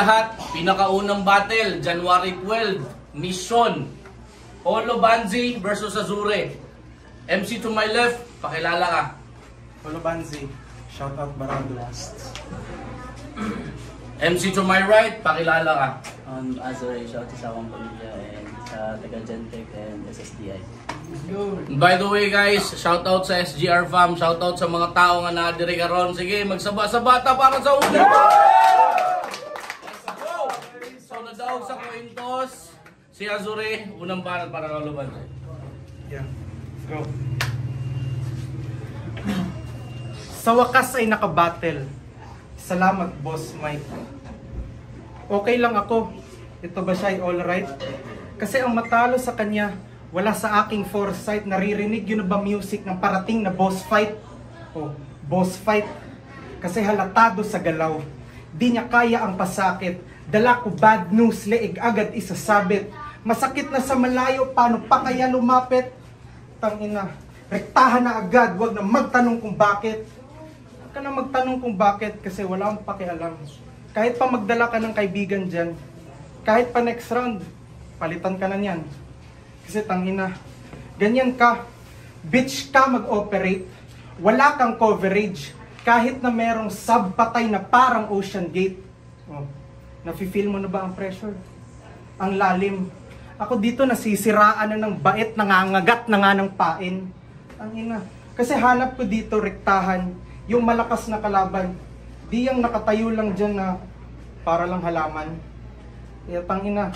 lahat, pinakaunang battle, January 12, Mission, Olo Banzi versus Azure. MC to my left, pakilala ka. Olo Banzi, shout out Barado Last. MC to my right, pakilala ka. Azure, shout out sa akong pamilya and sa taga-Gentech and SSDI. By the way guys, shout out sa SGR fam, shout out sa mga tao nga nadiri karon. Sige, magsaba-sabata para sa una. Let's go. So nadaog sa Cointos si Azure, unang banat para kay Olo Banzi. Yeah, let's go. Sa wakas ay nakabattle. Salamat, Boss Mike. Okay lang ako. Ito ba siya ay alright? Kasi ang matalo sa kanya, wala sa aking foresight. Naririnig yun na ba music ng parating na boss fight? Oh, boss fight. Kasi halatado sa galaw. Di niya kaya ang pasakit. Dala ko bad news, leeg agad isasabit. Masakit na sa malayo, paano pa kaya lumapit? Tangina, rektahan na agad, wag na magtanong kung bakit. Huwag ka na magtanong kung bakit kasi wala akong pakialam. Kahit pa magdala ka ng kaibigan dyan, kahit pa next round, palitan ka na niyan. Kasi tangina, ganyan ka, bitch ka mag-operate, wala kang coverage, kahit na merong sub-patay na parang Ocean Gate. Oh, nafe-feel mo na ba ang pressure? Ang lalim. Ako dito nasisiraan na ng bait, nangangagat na nga ng pain. Tangina, kasi hanap ko dito rektahan, yung malakas na kalaban. Di yung nakatayo lang dyan na para lang halaman. Kaya tangina.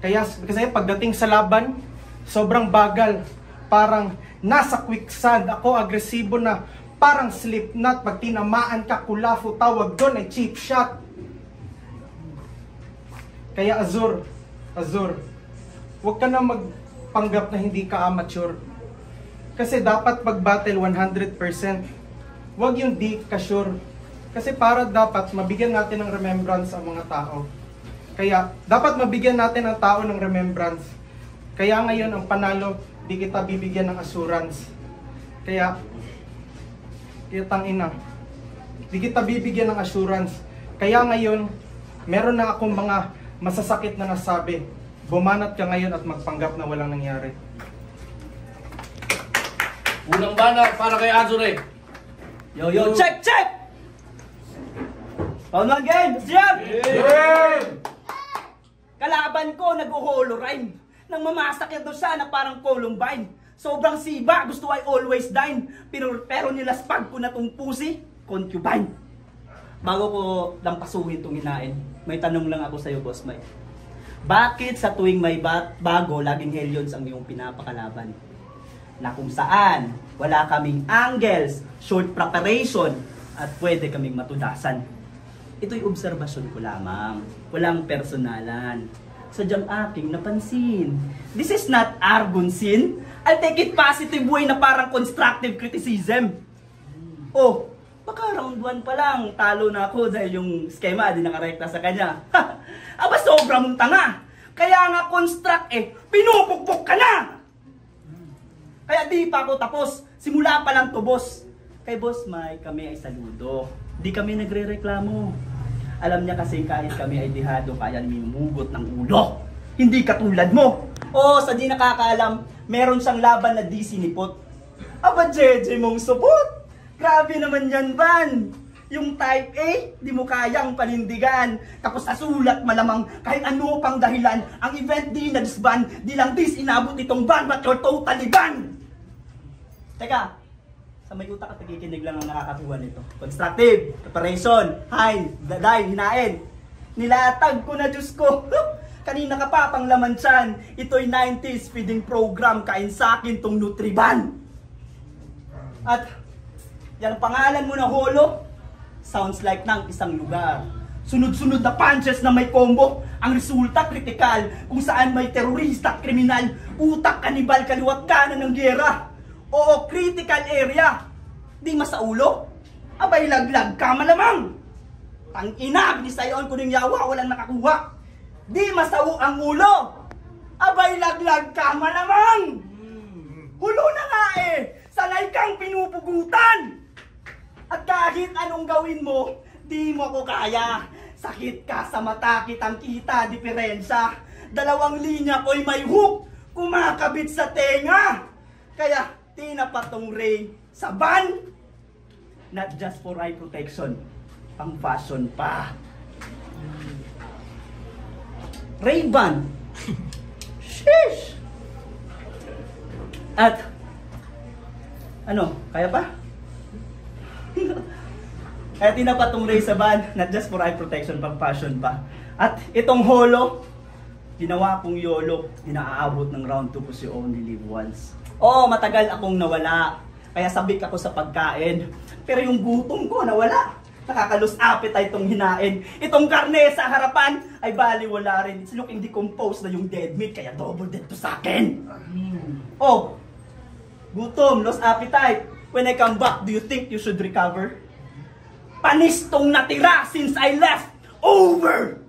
Kasi pagdating sa laban, sobrang bagal. Parang nasa quicksand. Ako agresibo na. Parang slipknot. Pag tinamaan ka, kulafo, tawag doon ay cheap shot. Kaya Azure, huwag ka na magpanggap na hindi ka amateur. Kasi dapat pag-battle 100%. Huwag yung di ka sure. Kasi para dapat mabigyan natin ng remembrance ang mga tao. Kaya, dapat mabigyan natin ang tao ng remembrance. Kaya ngayon, ang panalo, di kita bibigyan ng assurance. Kaya tangina, di kita bibigyan ng assurance. Kaya ngayon, meron na akong mga masasakit na nasabi. Bumanat ka ngayon at magpanggap na walang nangyari. Unang banat para kay Azure. Yo, check! Round 1 game, Jam! Kalaban ko, nag-holo rhyme. Nang mamasakit doon siya na parang Columbine. Sobrang siba, gusto ay always dine. Pero nilaspag ko na tong pusi, concubine. Bago ko lang pasuhin tong hinain, may tanong lang ako sa'yo, Boss Mike. Bakit sa tuwing may bago, laging Hellions ang iyong pinapakalaban? Na kung saan wala kaming angles, short preparation, at pwede kaming matudasan. Ito'y obserbasyon ko lamang, walang personalan. Sadyang aking napansin. This is not argonsin. I'll take it positive way na parang constructive criticism. Oh, baka round 1 pa lang, talo na ako dahil yung schema di nakarekta sa kanya. Aba, sobra mong tanga. Kaya nga construct pinupukpok ka na. Kaya di pa ako tapos, simula pa lang to, boss. Kay Boss Mike, kami ay saludo. Di kami nagre-reklamo. Alam niya kasi kahit kami ay dihado, kaya minumugot ng ulo. Hindi katulad mo. O, sa di nakakaalam, meron siyang laban na di sinipot. Aba, Jeje mong supot. Grabe naman yan, Van. Yung type A, di mo kayang panindigan. Tapos sa sulat malamang kahit ano pang dahilan, ang event di na-disband, di lang dis inabot itong ban, but you're totally ban. Teka, sa may utak at nakikinig lang ang nakakakuha nito. Constructive, preparation, high, daday, hinain. Nilatag ko na, Diyos ko. Kanina ka pa pang laman tiyan. Ito'y 90s feeding program, kain sa akin tong Nutriban. At yan ang pangalan mo na holo, sounds like ng isang lugar. Sunod-sunod na punches na may combo. Ang resulta kritikal, kung saan may terorista at kriminal, utak, kanibal, kaliwat kanan ng gera. Oo, critical area. Di masaulo. Abay, laglag ka malamang. Tang-ina, binisayon ko ng yawa, walang nakakuha. Di masau ang ulo. Abay, laglag ka malamang. Hulo na nga sanay kang pinupugutan. At kahit anong gawin mo, Di mo ako kaya. Sakit ka sa mata, kitang kita, diferensya. Dalawang linya ko'y may hook, kumakabit sa tenga. Kaya tinapatong Ray sa ban. Not just for eye protection, pang fashion pa. Ray-Ban. Sheesh! At, ano, kaya pa? Kaya tinapatong Ray sa ban, not just for eye protection, pang fashion pa. At itong holo, ginawa kong YOLO, inaaabot ng round 2 kasi you only live once. Oo, matagal akong nawala, kaya sabik ako sa pagkain. Pero yung gutom ko nawala. Nakakalus appetite itong hinain. Itong karne sa harapan ay baliwala rin. It's looking decomposed na yung dead meat, kaya double dead to sa akin. Oh, gutom, lost appetite. When I come back, do you think you should recover? Panis tong natira since I left. Over!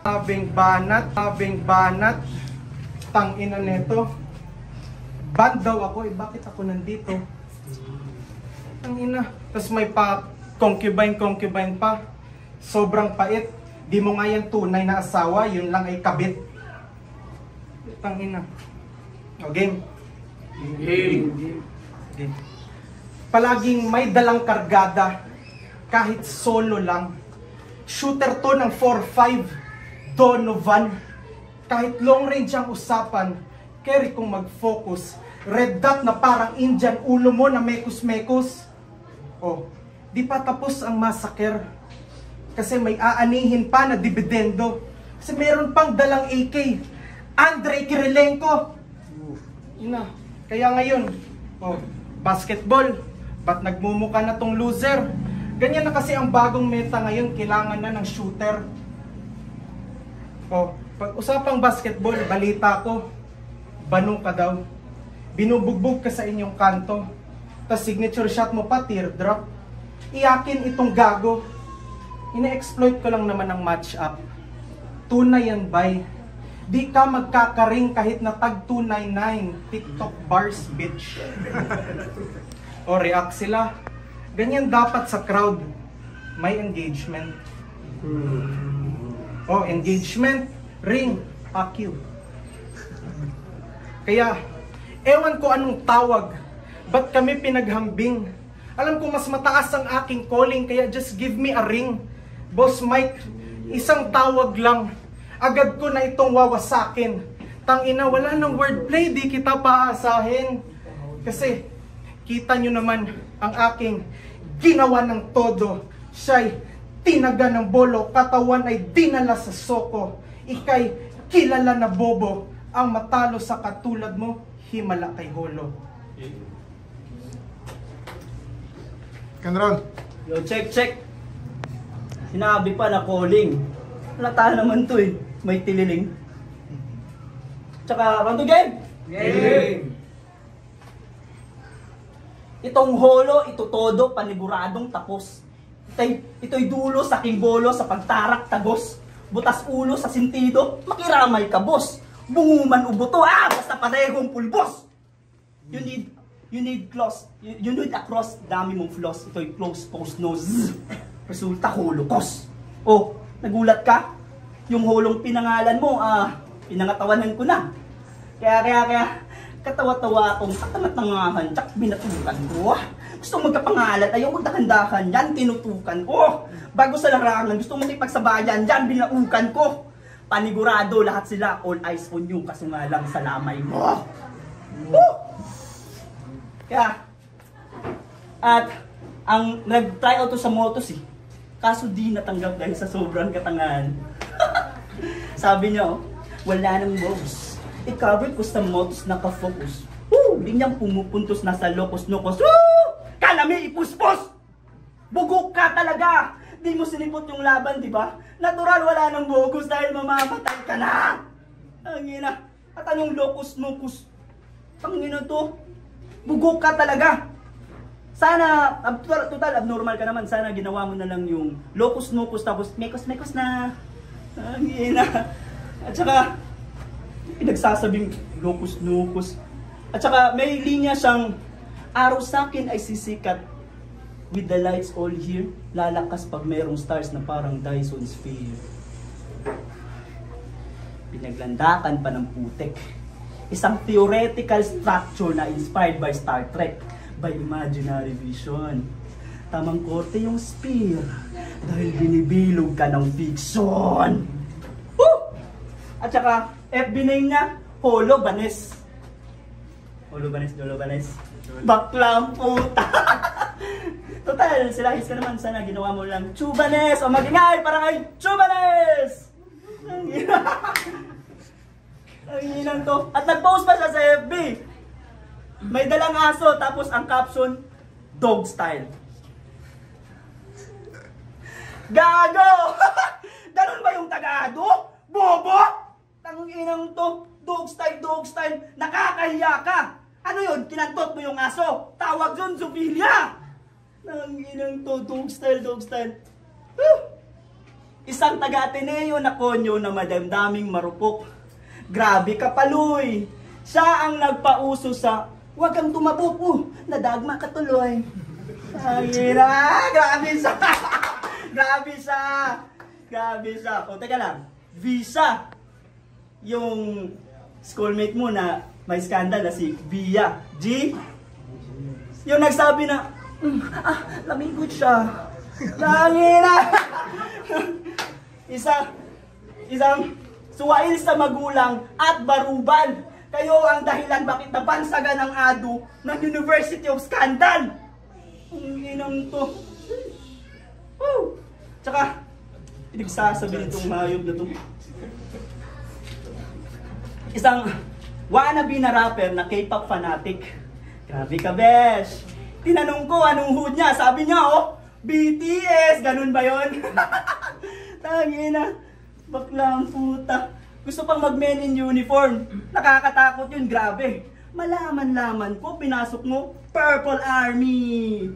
Abing banat, tangina neto. Ban daw ako, bakit ako nandito? Tangina, tapos may pa concubine pa. Sobrang pait. Di mo nga yan tunay na asawa, yun lang ay kabit. Tangina. O, game. Game. Palaging may dalang kargada, kahit solo lang. Shooter to ng 4-5, Donovan. Kahit long range ang usapan, carry kong mag-focus. Red dot na parang Indian, ulo mo na mekos-mekos. Oh, di pa tapos ang massacre. Kasi may aanihin pa na dividendo. Kasi meron pang dalang AK, Andrei Kirilenko. Ina, kaya ngayon, oh, basketball, ba't nagmumuka na tong loser? Ganyan na kasi ang bagong meta ngayon, kailangan na ng shooter. Oh, pag usapang basketball, balita ko, bano ka daw. Binubugbog ka sa inyong kanto. Tas signature shot mo pa, teardrop. Iyakin itong gago. Ina-exploit ko lang naman ang match-up. Tunay yan, bay. Di ka magkakaring kahit na tag 299 TikTok bars, bitch. O react sila. Ganyan dapat sa crowd. May engagement. O engagement, ring, AQ. Kaya, ewan ko anong tawag. Ba't kami pinaghambing? Alam ko mas mataas ang aking calling, kaya just give me a ring. Boss Mike, isang tawag lang. Agad ko na itong wawasakin. Tangina, wala ng wordplay, di kita paasahin. Kasi, kita nyo naman ang aking ginawa ng todo. Siya'y tinaga ng bolo, katawan ay dinala sa soko. Ika'y kilala na bobo, ang matalo sa katulad mo, himala kay holo. Kanron. Yo, check. Sinabi pa na calling. Lata naman to eh. May tililing. Tsaka, round to game! Game! Itong holo, ito todo, paniguradong tapos. Ito'y dulo sa aking bolo sa pagtarak tagos. Butas ulo sa sintido, makiramay ka boss. Bunguman ubuto, basta parehong pulbos. You need a cross, dami mong floss. Ito'y close post nose. Resulta holocaust. Oh, nagulat ka? Yung holong pinangalan mo, pinangatawanan ko na. Kaya, katawa-tawa akong katamat-tangahan, tsak binatukan ko. Gusto magkapangalan, ayaw magdakandahan, yan tinutukan ko. Bago sa larangan, gusto mong ipagsabayan, yan binaukan ko. Panigurado, lahat sila, all eyes on you, kaso nga lang sa lamay mo. Kaya, at ang nag-try out to sa motos eh, kaso di natanggap dahil sa sobrang katangahan. Sabi niya, wala nang moves. I-cover ko sa motos nakafocus. Di niyang pumupuntos na sa locos-nocos. Kalami, ipuspos! Bugok ka talaga! Di mo sinipot yung laban, di ba? Natural, wala nang bugos dahil mamamatay ka na! Ang ina, at anong locos-nocos? Ang ina to, bugok ka talaga! Sana, total abnormal ka naman, sana ginawa mo na lang yung locos-nocos tapos mekos-mekos na. Ang ina. At saka, pinagsasabing locos-nocos. At saka may linya siyang araw sa akin ay sisikat. With the lights all here, lalakas pag merong stars na parang Dyson Sphere. Pinaglandakan pa ng putek. Isang theoretical structure na inspired by Star Trek, by imaginary vision. Tamang korte yung sphere dahil binibilog ka ng fiction. Woo! At saka, FB name niya, Holobanes. Holobanes. Baklang puta. Total, sila his ka naman. Sana ginawa mo lang Chubanes o magingay para kay Chubanes. Ang inang to. At nag-post pa siya sa FB. May dalang aso tapos ang caption, dog style. Gago! Ganun ba yung Tagado? Bobo! Tanginang to, dog style, nakakahiya ka! Ano yun? Kinantot mo yung aso? Tawag yun, zoophila! Tanginang to, dog style. Isang taga-Ateneo na konyo na madamdaming marupok. Grabe ka paluy! Siya ang nagpauso sa "Huwag kang tumabok, nadagma ka tuloy." Tangina! Grabe siya. O, teka lang. Visa. Yung schoolmate mo na may scandal na si Via. G? Yung nagsabi na, lamigod siya. Tangina! Isang suwail sa magulang at baruban. Kayo ang dahilan bakit nabansagan ang ADU ng University of Scandal. Ang inang to. Woo! Tsaka, pinagsasabi nitong hayop na to. Isang wannabe na rapper na K-pop fanatic. Grabe ka, besh. Tinanong ko anong hood niya. Sabi niya, BTS. Ganun ba yun? Tangina. Baklang puta. Gusto pang mag-men in uniform. Nakakatakot yun, grabe. Malaman-laman ko, pinasok mo, Purple Army.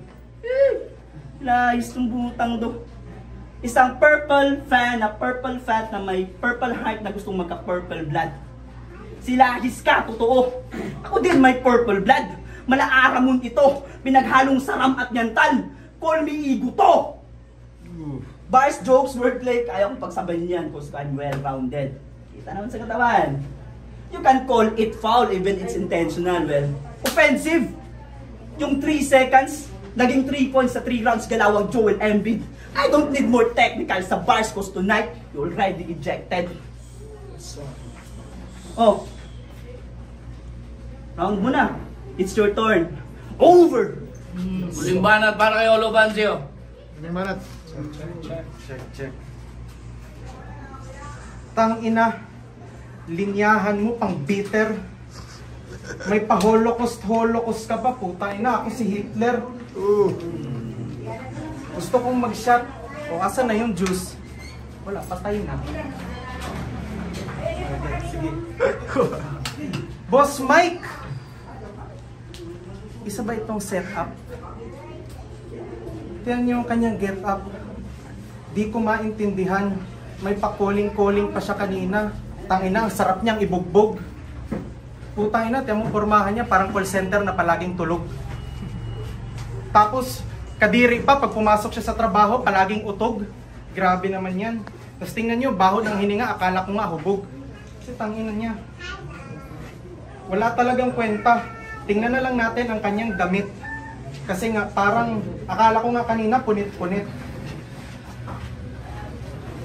Layos tong butang do. Isang purple fan na may purple heart na gustong magka-purple blood. Sila Hiska, totoo. Ako din may purple blood. Malaaramon ito, pinaghalong saram at nyantal. Call me Igo to. Bars, jokes, wordplay, kaya kong pagsabayin yan kung I'm well-rounded. Kita naman sa katawan. You can call it foul even it's intentional. Well, offensive. Yung 3 seconds, naging 3 points sa 3 rounds galawang Joel Embiid. I don't need more technical sa bars cause tonight, you already ejected. Oh. Round mo na. It's your turn. Over! Huling banat para kay Olo Banzio. Huling banat. Check. Tangina, linyahan mo pang bitter. May pa-holocaust ka pa, puta ina, ako si Hitler. Gusto kong mag-shot. O, asan na yung juice? Wala, patay na. Sige. Boss Mike! Isa ba itong setup? Tingnan niyo yung kanyang get up. Di ko maintindihan. May pa-calling-calling pa siya kanina. Tangina, ang sarap niyang ibugbog. Putang ina, tiyan mo, pormahan niya parang call center na palaging tulog. Tapos, kadiri pa, pag pumasok siya sa trabaho, palaging utog. Grabe naman yan. Tapos tingnan niyo, baho ng hininga, akala ko nga hubog. Kasi tangina niya. Wala talagang kwenta. Tingnan na lang natin ang kanyang damit. Kasi nga, parang, akala ko nga kanina, punit-punit.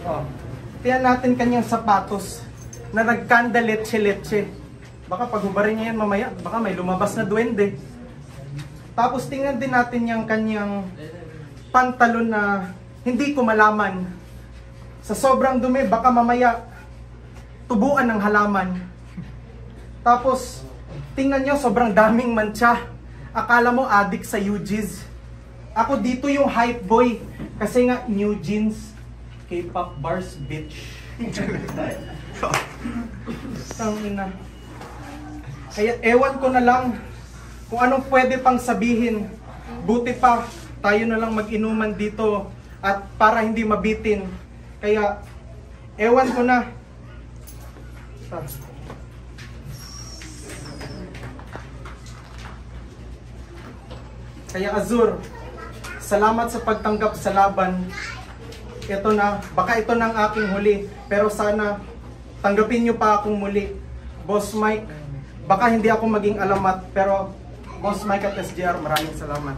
Oh. Tingnan natin kanyang sapatos na nagkanda letse-letse. Baka paghubarin niya yan mamaya, baka may lumabas na duwende. Tapos tingnan din natin yung kanyang pantalon na hindi ko malaman. Sa sobrang dumi, baka mamaya tubuan ng halaman. Tapos, tingnan nyo, sobrang daming mancha. Akala mo addict sa UGs. Ako dito yung hype boy. Kasi nga, new jeans. K-pop bars, bitch. Tangina. Kaya ewan ko na lang kung anong pwede pang sabihin. Buti pa, tayo na lang mag-inuman dito at para hindi mabitin. Kaya, ewan ko na. Kaya Azur, salamat sa pagtanggap sa laban. Ito na, baka ito na ang aking huli, pero sana tanggapin niyo pa akong muli. Boss Mike, baka hindi ako maging alamat, pero Boss Mike at SGR, maraming salamat.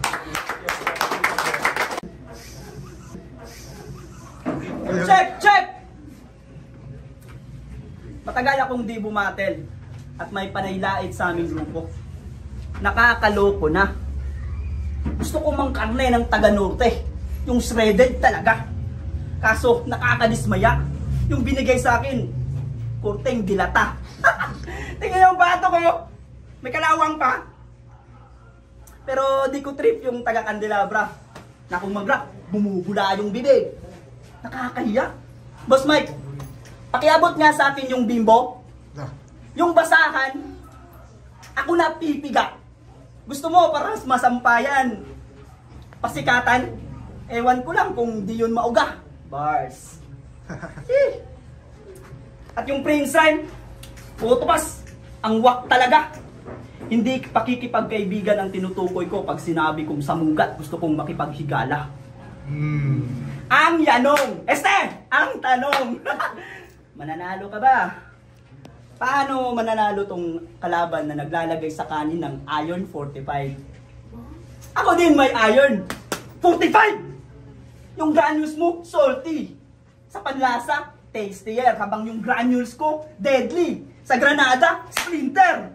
Check! Matagal akong di bumatel at may panaylait sa aming grupo. Nakakaloko na. Gusto ko mang karne ng taga-norte. Yung shredded talaga. Kaso nakakadismaya. Yung binigay sa akin, kurteng dilata. Tingnan yung bato ko. May kalawang pa. Pero di ko trip yung taga-Candelabra. Na kung mag-rap, bumubula yung bibig. Nakakahiya. Boss Mike, pakiabot nga sa akin yung bimbo. Yung basahan, ako na pipiga. Gusto mo para masampayan, pasikatan? Ewan ko lang kung di yun mauga. Bars. At yung prince rhyme, putupas, ang wak talaga. Hindi pakikipagkaibigan ang tinutukoy ko pag sinabi kong samugat, gusto kong makipaghigala. Ang yanong, ang tanong, mananalo ka ba? Paano mananalo tong kalaban na naglalagay sa kanin ng iron 45? Ako din may iron 45! Yung granules mo, salty. Sa panlasa, tastier. Habang yung granules ko, deadly. Sa granada, splinter.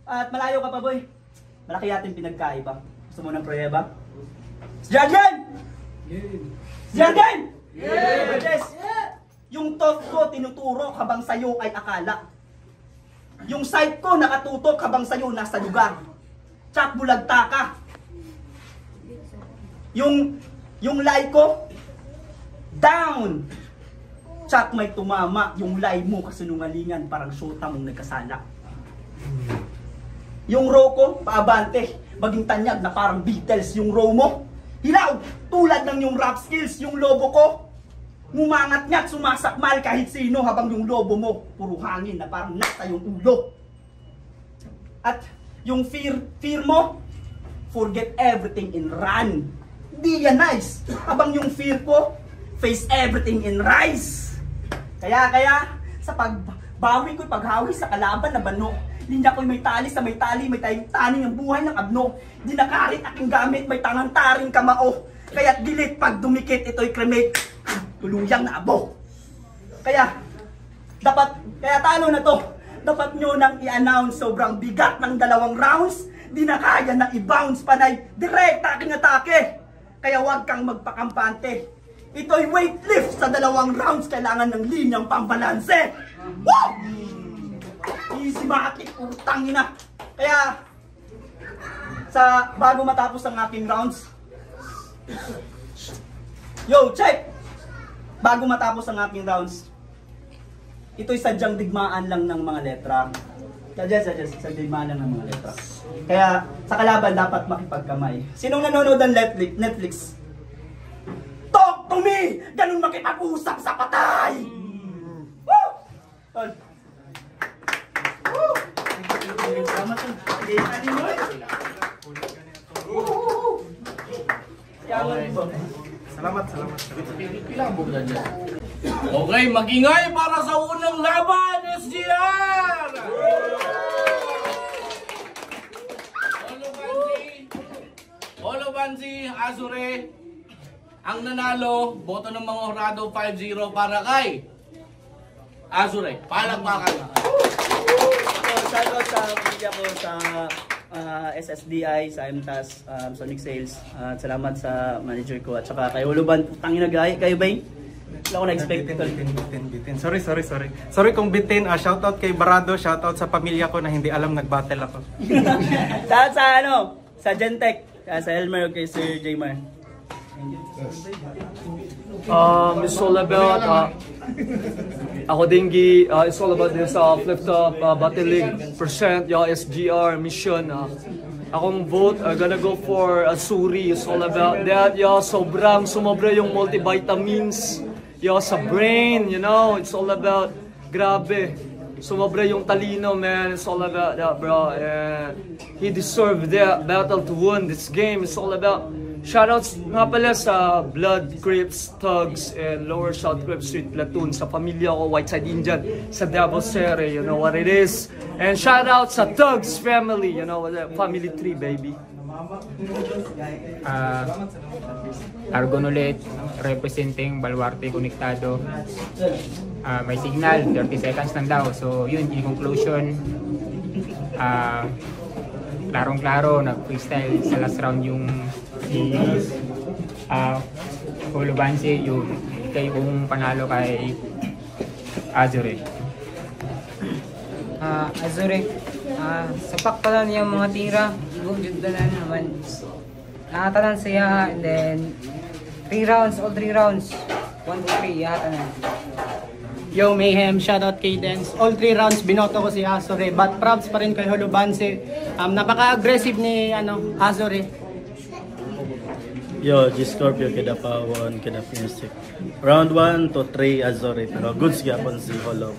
At malayo ka pa, boy. Malaki yatin pinagkaiba. Gusto mo ng prueba? Jargan! Jargan! Yes! Yung thought ko tinuturo habang sayo ay akala. Yung sight ko nakatutok habang sayo nasa lugar. Tsak bulagta ka. Yung lie ko, down. Tsak may tumama. Yung lie mo kasinungalingan, parang syota mong nagkasala. Yung row ko, paabante. Maging tanyag na parang Beatles yung row mo. Hilaw, tulad ng yung rap skills, yung lobo ko. Ngumangat niya at sumasakmal kahit sino habang yung lobo mo, puro hangin na parang nasa yung ulo. At yung fear mo, forget everything and run. Di yan nice. Habang yung fear ko, face everything and rise. Kaya, sa pagbawi ko, paghawi sa kalaban na bano, linya ko'y may tali sa may tali, may taning ang buhay ng abno. Di nakarit aking gamit, may tangang-taring kamao. Kaya't dilit pag dumikit, ito'y cremate. Tuluyang na abo. Kaya talo na to. Dapat nyo nang i-announce sobrang bigat ng 2 rounds. Di na kaya na i-bounce panay. Direct aking atake. Kaya wag kang magpakampante. Ito'y weight lift sa 2 rounds. Kailangan ng linyang pambalanse. Woo! Easy matik, utang ina. Kaya, bago matapos ang aking rounds, yo, check! Bago matapos ang aking rounds, ito'y sadyang digmaan lang ng mga letra. Sadyang digmaan lang ng mga letra. Kaya, sa kalaban dapat makipagkamay. Sinong nanonood ng Netflix? Talk to me! Ganun makipag-usap sa patay! Woo! Tol. Woo! Salamat po. Salamat. Okay, magingay para sa unang laban, SGR! Olobanzi, Azure, ang nanalo, boto ng mga Horado 5-0 para kay Azure. Palakpakan. Shoutout sa pamilya ko sa SSDI, sa MTAS, Sonic Sales. At salamat sa manager ko at saka kay Uluban. Putangin na kayo ba? Wala ko na-expect. Bitin. Sorry kung bitin. Shoutout kay Barado, shoutout sa pamilya ko na hindi alam nag-battle ako. Sa Gentech, sa Elmer, kay Sir Jaymar. It's all about ako dingi. It's all about this flip top battle league percent SGR mission. Akong vote gonna go for Suri. It's all about that. Sobrang sumobra yung multivitamins sa brain, you know. It's all about grabe. Sumobra yung talino, man. It's all about that, bro. And he deserved that battle to win this game. It's all about Shoutouts nga pala sa Blood, Crips, Thugs, and Lower South Crip Street Platoon, sa pamilya ko, Whiteside Indian, sa Davao Cere, you know what it is. And shoutouts sa Thugs family, you know what, family tree, baby. Argon ulit, representing Baluarte Konektado. May signal, 30 seconds lang daw. So yun, in conclusion, klarong-klaro, nag-freestyle sa last round yung si Polo Bansi, yung kung panalo kay Azure. Azure, sapak pa lang yung mga tira, good na naman. Nakatanan siya, and then 3 rounds, all 3 rounds, 1, 2, 3, yatanan. Yo, Mayhem, shoutout kay Dance. All 3 rounds, binoto ko si Azure. But props pa rin kay Holobanse. Napaka-aggressive ni Azure. Yo, G-Scorpio, kada pa 1, kada music. Round 1 to 3, Azure. Pero goods gyapon si Holo.